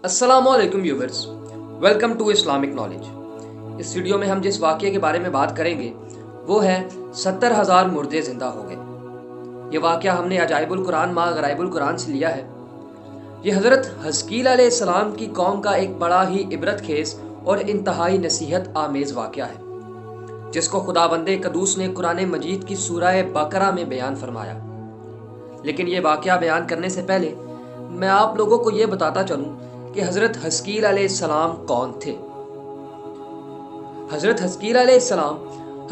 अस्सलामु अलैकुम viewers, welcome to Islamic knowledge. इस वीडियो में हम जिस वाक़ये के बारे में बात करेंगे वो है 70,000 मुर्दे ज़िंदा हो गए। ये वाक़या हमने अजाइबुल कुरान मा गराइबुल कुरान से लिया है। ये हज़रत हज़कील अलैहिस्सलाम की कौम का एक बड़ा ही इबरत खेज़ और इंतहाई नसीहत आमेज़ वाक़या है, जिसको खुदाबंदे कदूस ने कुरान मजीद की सूरह बकरा में बयान फरमाया। लेकिन ये वाक़या बयान करने से पहले मैं आप लोगों को ये बताता चलूँ कि हज़रत हज़कील अलैहिस्सलाम कौन थे। हज़रत हज़कील अलैहिस्सलाम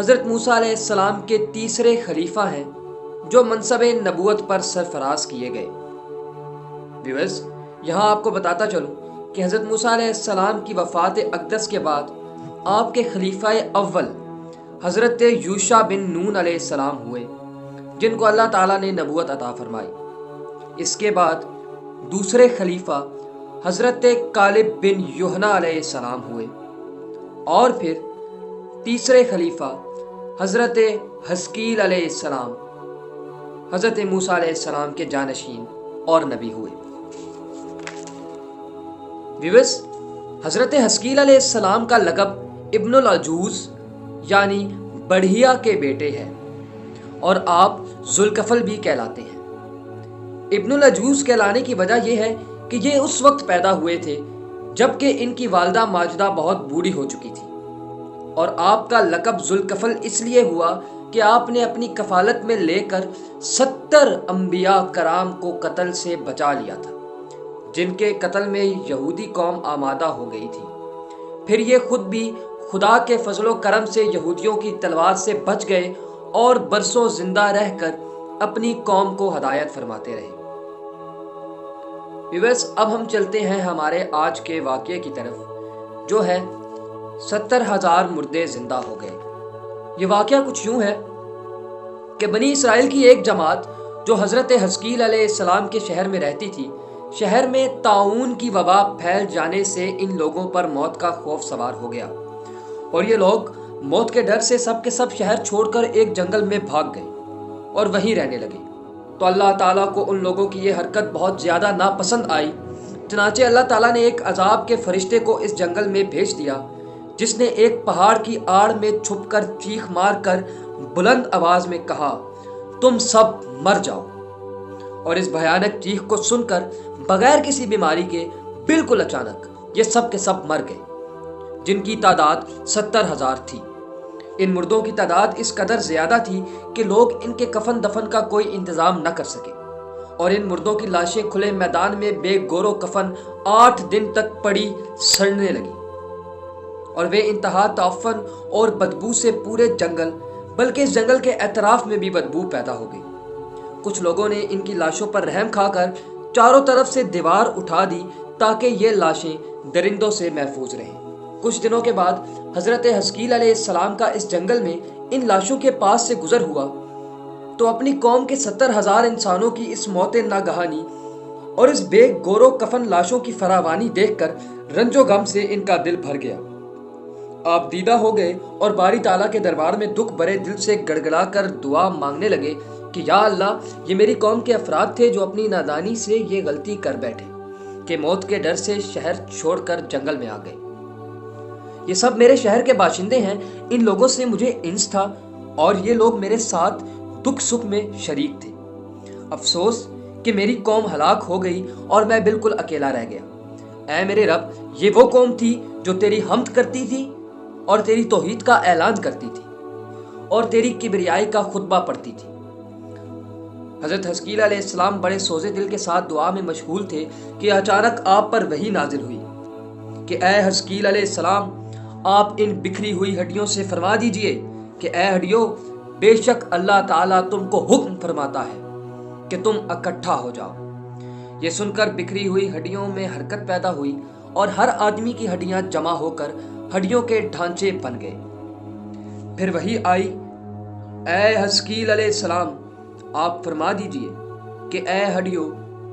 हज़रत मूसा अलैहिस्सलाम के तीसरे खलीफा हैं जो मनसब नबूवत पर सरफराज किए गए। व्यूअर्स, यहाँ आपको बताता चलूँ कि हज़रत मूसा अलैहिस्सलाम की वफ़ात अक़दस के बाद आपके खलीफा अव्वल हज़रत यूशा बिन नून अलैहिस्सलाम हुए, जिनको अल्लाह ताला ने नबूवत अता फरमाई। इसके बाद दूसरे खलीफा हज़रत कालिब बिन यूहना अलैहिस्सलाम हुए और फिर तीसरे खलीफा हज़रत हज़कील अलैहिस्सलाम हज़रत मूसा अलैहिस्सलाम के जानशीन और नबी हुए। व्यूअर्स, हज़रत हज़कील अलैहिस्सलाम का लक़ब इब्नुल अजूज़ यानी बढ़िया के बेटे हैं और आप ज़ुल्कफ़ल भी कहलाते हैं। इब्नुल अजूज़ कहलाने की वजह यह है कि ये उस वक्त पैदा हुए थे जबकि इनकी वालदा माजिदा बहुत बूढ़ी हो चुकी थी, और आपका लक़ब ज़ुल्कफ़ल इसलिए हुआ कि आपने अपनी कफ़ालत में लेकर 70 अंबिया कराम को कत्ल से बचा लिया था, जिनके कत्ल में यहूदी कौम आमादा हो गई थी। फिर ये खुद भी खुदा के फजलो करम से यहूदियों की तलवार से बच गए और बरसों जिंदा रहकर अपनी कौम को हदायत फरमाते रहे। व्यूअर्स, अब हम चलते हैं हमारे आज के वाक़ये की तरफ, जो है 70,000 मुर्दे जिंदा हो गए। ये वाक़या कुछ यूँ है कि बनी इसराइल की एक जमात जो हज़रत हज़कील अलैहिस्सलाम के शहर में रहती थी, शहर में ताऊन की वबा फैल जाने से इन लोगों पर मौत का खौफ सवार हो गया और ये लोग मौत के डर से सब के सब शहर छोड़कर एक जंगल में भाग गए और वहीं रहने लगे। तो अल्लाह ताला को उन लोगों की ये हरकत बहुत ज़्यादा नापसंद आई। चनाचे अल्लाह ताला ने एक अजाब के फरिश्ते को इस जंगल में भेज दिया, जिसने एक पहाड़ की आड़ में छुपकर चीख मार कर बुलंद आवाज़ में कहा, तुम सब मर जाओ। और इस भयानक चीख को सुनकर बगैर किसी बीमारी के बिल्कुल अचानक ये सब के सब मर गए, जिनकी तादाद 70,000 थी। इन मुर्दों की तादाद इस कदर ज़्यादा थी कि लोग इनके कफन दफन का कोई इंतज़ाम न कर सके, और इन मुर्दों की लाशें खुले मैदान में बेगोरो कफन 8 दिन तक पड़ी सड़ने लगी, और वे इंतहा ताफन और बदबू से पूरे जंगल बल्कि इस जंगल के एतराफ़ में भी बदबू पैदा हो गई। कुछ लोगों ने इनकी लाशों पर रहम खाकर चारों तरफ से दीवार उठा दी ताकि ये लाशें दरिंदों से महफूज रहें। कुछ दिनों के बाद हज़रत हज़कील अलैहिस्सलाम का इस जंगल में इन लाशों के पास से गुजर हुआ तो अपनी कौम के 70,000 इंसानों की इस मौत नागहानी और इस बेगोरो कफन लाशों की फरावानी देखकर रंजो गम से इनका दिल भर गया। आप दीदा हो गए और बारी ताला के दरबार में दुख भरे दिल से गड़गड़ा कर दुआ मांगने लगे कि या अल्लाह, ये मेरी कौम के अफराद थे जो अपनी नादानी से ये गलती कर बैठे कि मौत के डर से शहर छोड़कर जंगल में आ गए। ये सब मेरे शहर के बाशिंदे हैं, इन लोगों से मुझे इंस था और ये लोग मेरे साथ दुख सुख में शरीक थे। अफसोस कि मेरी कौम हलाक हो गई और मैं बिल्कुल अकेला रह गया। ऐ मेरे रब, ये वो कौम थी जो तेरी हम्द करती थी और तेरी तौहीद का ऐलान करती थी और तेरी किबरियाई का खुतबा पढ़ती थी। हज़रत हज़कील अलैहिस्सलाम बड़े सोज़े दिल के साथ दुआ में मशगूल थे कि अचानक आप पर वही नाजिल हुई कि ऐ हज़कील अलैहिस्सलाम, आप इन बिखरी हुई हड्डियों से फरमा दीजिए कि ऐ हड्डियों, बेशक अल्लाह ताला तुमको हुक्म फरमाता है कि तुम इकट्ठा हो जाओ। ये सुनकर बिखरी हुई हड्डियों में हरकत पैदा हुई और हर आदमी की हड्डियां जमा होकर हड्डियों के ढांचे बन गए। फिर वही आई, ऐ हज़कील अलैहिस्सलाम, आप फरमा दीजिए कि ऐ हड्डियों,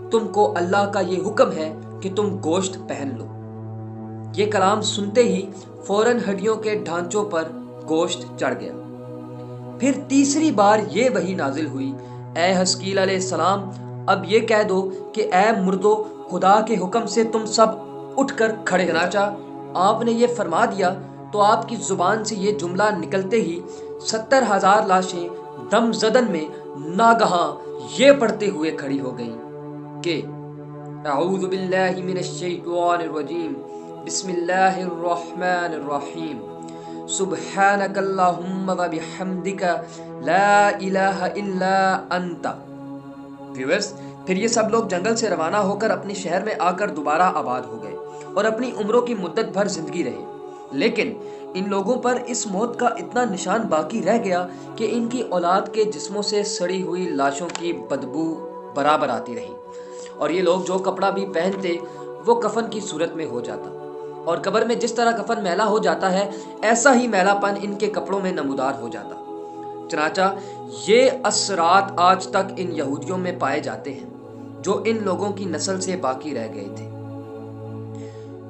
तुमको अल्लाह का ये हुक्म है कि तुम गोश्त पहन लो। ये कलाम सुनते ही फौरन हड्डियों के ढांचों पर गोश्त चढ़ गया। फिर तीसरी बार ये वही नाजिल हुई, ऐ हज़कील अलैहिस्सलाम, अब ये कह दो कि ऐ मुर्दो, खुदा के हुक्म से तुम सब اٹھ کر کھڑے، چنانچہ آپ نے یہ فرما دیا تو آپ کی زبان سے یہ جملہ نکلتے ہی 70,000 لاشیں دم زدن میں ناگہاں یہ پڑھتے ہوئے کھڑی ہو گئیں کہ اعوذ باللہ من الشیطان الرجیم، بسم اللہ الرحمن الرحیم، سبحانک اللہم و بحمدک لا الہ الا انت۔ ویورز، پھر یہ سب لوگ جنگل سے روانہ ہو کر اپنے شہر میں آ کر دوبارہ آباد ہو گئے اور اپنی عمروں کی مدت بھر زندگی رہے، لیکن ان لوگوں پر اس موت کا اتنا نشان باقی رہ گیا کہ ان کی اولاد کے جسموں سے سڑی ہوئی لاشوں کی بدبو برابر آتی رہی، اور یہ لوگ جو کپڑا بھی پہنتے وہ کفن کی صورت میں ہو جاتا، اور قبر میں جس طرح کفن میلا ہو جاتا ہے ایسا ہی میلا پن ان کے کپڑوں میں نمودار ہو جاتا۔ چنانچہ یہ اثرات آج تک ان یہودیوں میں پائے جاتے ہیں جو ان لوگوں کی نسل سے باقی رہ گئے تھے۔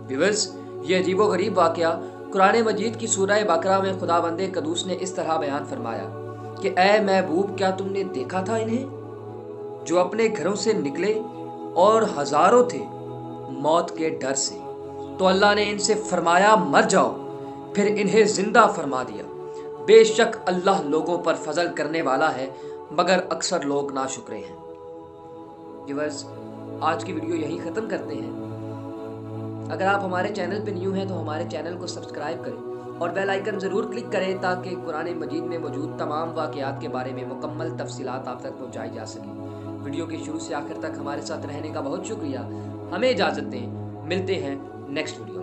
ویورز، یہ عجیب و غریب واقعہ قرآن مجید کی سورہ بقرہ میں خداوند قدوس نے اس طرح بیان فرمایا کہ اے محبوب، کیا تم نے دیکھا تھا انہیں جو اپنے گھروں سے نکلے اور ہزاروں تھے موت کے ڈر سے، تو اللہ نے ان سے فرمایا مر جاؤ، پھر انہیں زندہ فرما دیا۔ بے شک اللہ لوگوں پر فضل کرنے والا ہے، مگر اکثر لوگ ناشکرے ہیں۔ ویورز، آج کی ویڈیو یہیں ختم کرتے ہیں۔ اگر آپ ہمارے چینل پہ نیو ہیں تو ہمارے چینل کو سبسکرائب کریں اور بیل آئیکن ضرور کلک کریں تاکہ قرآن مجید میں موجود تمام واقعات کے بارے میں مکمل تفصیلات آپ تک پہنچائی جا سکیں۔ ویڈیو کے شروع سے آخر تک ہمارے ساتھ رہنے کا بہت شکریہ۔ ہمیں اجازت دیں، ملتے ہیں نیکسٹ ویڈیو میں۔